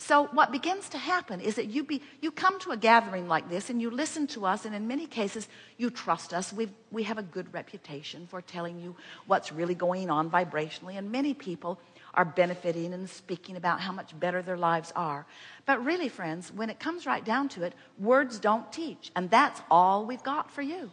So what begins to happen is that you come to a gathering like this and you listen to us, and in many cases you trust us. We have a good reputation for telling you what's really going on vibrationally, and many people are benefiting and speaking about how much better their lives are. But really, friends, when it comes right down to it, words don't teach, and that's all we've got for you.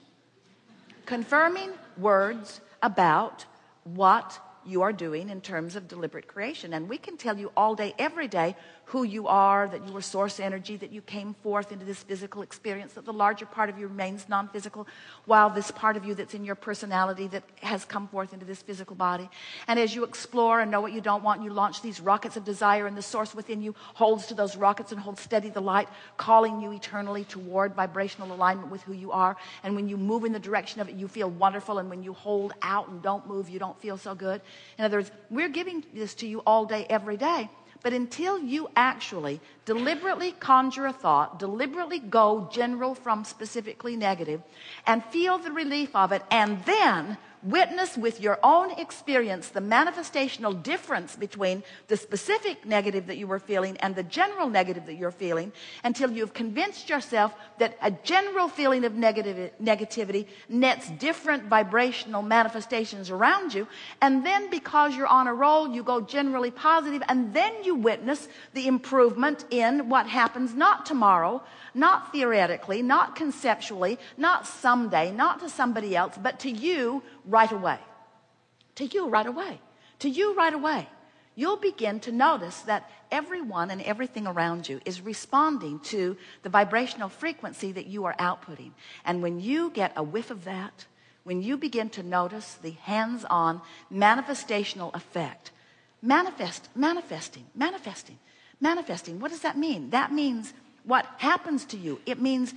Confirming words about what you are doing in terms of deliberate creation. And we can tell you all day, every day, who you are, that you were source energy, that you came forth into this physical experience, that the larger part of you remains non-physical, while this part of you that's in your personality that has come forth into this physical body. And as you explore and know what you don't want, you launch these rockets of desire, and the source within you holds to those rockets and holds steady the light, calling you eternally toward vibrational alignment with who you are. And when you move in the direction of it, you feel wonderful. And when you hold out and don't move, you don't feel so good. In other words, we're giving this to you all day, every day. But until you actually deliberately conjure a thought, deliberately go general from specifically negative, and feel the relief of it, and then witness with your own experience the manifestational difference between the specific negative that you were feeling and the general negative that you're feeling, until you've convinced yourself that a general feeling of negativity nets different vibrational manifestations around you. And then because you're on a roll, you go generally positive, and then you witness the improvement in what happens not tomorrow, not theoretically, not conceptually, not someday, not to somebody else, but to you right away. To you right away. To you right away. You'll begin to notice that everyone and everything around you is responding to the vibrational frequency that you are outputting. And when you get a whiff of that, when you begin to notice the hands-on manifestational effect, manifesting. What does that mean? That means what happens to you. It means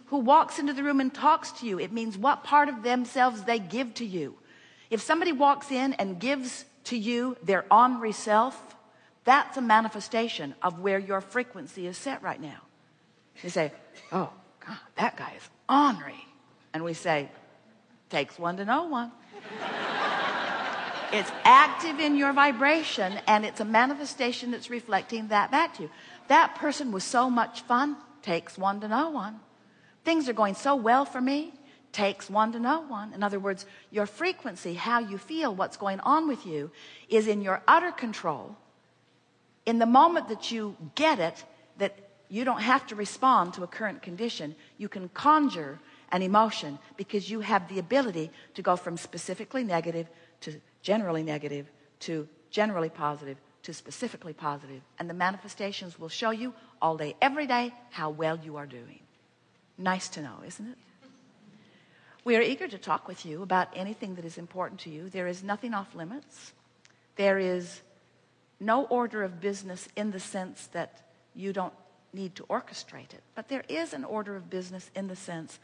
who walks into the room and talks to you. It means what part of themselves they give to you. If somebody walks in and gives to you their ornery self, that's a manifestation of where your frequency is set right now. You say, oh, God, that guy is ornery. And we say, takes one to know one. It's active in your vibration, and it's a manifestation that's reflecting that back to you. That person was so much fun, takes one to know one. Things are going so well for me, takes one to know one. In other words, your frequency, how you feel, what's going on with you, is in your utter control. In the moment that you get it, that you don't have to respond to a current condition, you can conjure an emotion, because you have the ability to go from specifically negative to generally negative to generally positive to specifically positive. And the manifestations will show you all day, every day, how well you are doing. Nice to know, isn't it? We are eager to talk with you about anything that is important to you. There is nothing off limits. There is no order of business in the sense that you don't need to orchestrate it. But there is an order of business in the sense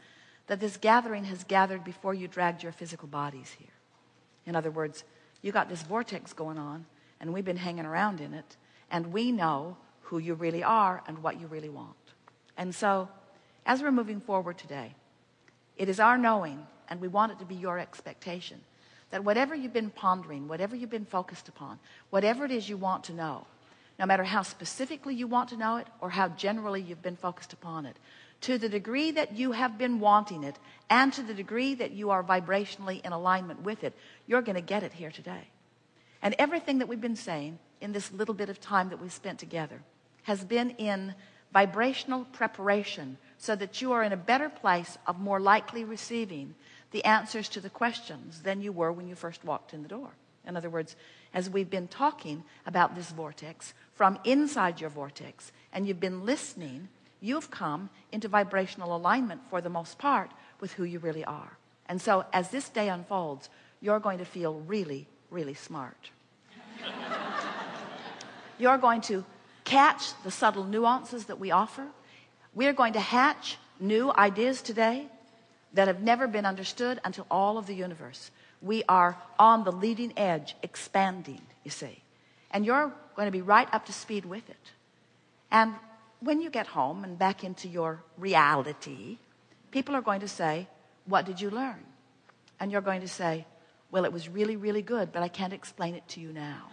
that this gathering has gathered before you dragged your physical bodies here. In other words, you got this vortex going on, and we've been hanging around in it, and we know who you really are and what you really want. And so, as we're moving forward today, it is our knowing, and we want it to be your expectation, that whatever you've been pondering, whatever you've been focused upon, whatever it is you want to know, no matter how specifically you want to know it or how generally you've been focused upon it, to the degree that you have been wanting it and to the degree that you are vibrationally in alignment with it, you're going to get it here today. And everything that we've been saying in this little bit of time that we've spent together has been in vibrational preparation so that you are in a better place of more likely receiving the answers to the questions than you were when you first walked in the door. In other words, as we've been talking about this vortex from inside your vortex, and you've been listening, you've come into vibrational alignment for the most part with who you really are. And so as this day unfolds, you're going to feel really, really smart. You're going to catch the subtle nuances that we offer. We're going to hatch new ideas today that have never been understood until all of the universe. We are on the leading edge, expanding, you see. And you're going to be right up to speed with it. And when you get home and back into your reality, people are going to say, what did you learn? And you're going to say, well, it was really, really good, but I can't explain it to you now.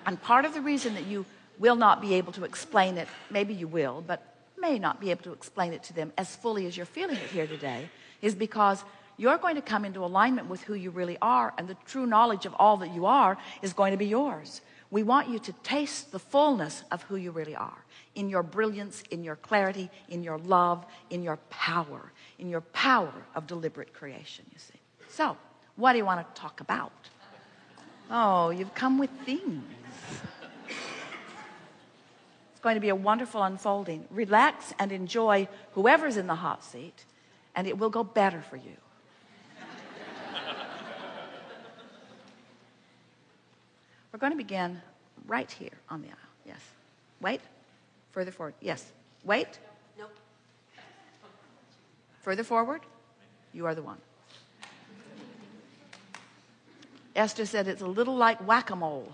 And part of the reason that you will not be able to explain it, maybe you will, but may not be able to explain it to them as fully as you're feeling it here today, is because you're going to come into alignment with who you really are, and the true knowledge of all that you are is going to be yours. We want you to taste the fullness of who you really are, in your brilliance, in your clarity, in your love, in your power of deliberate creation, you see. So, what do you want to talk about? Oh, you've come with things. It's going to be a wonderful unfolding. Relax and enjoy whoever's in the hot seat, and it will go better for you. We're going to begin right here on the aisle. Yes. Wait. Further forward. Yes. Wait. Nope. Further forward. You are the one. Esther said it's a little like whack-a-mole.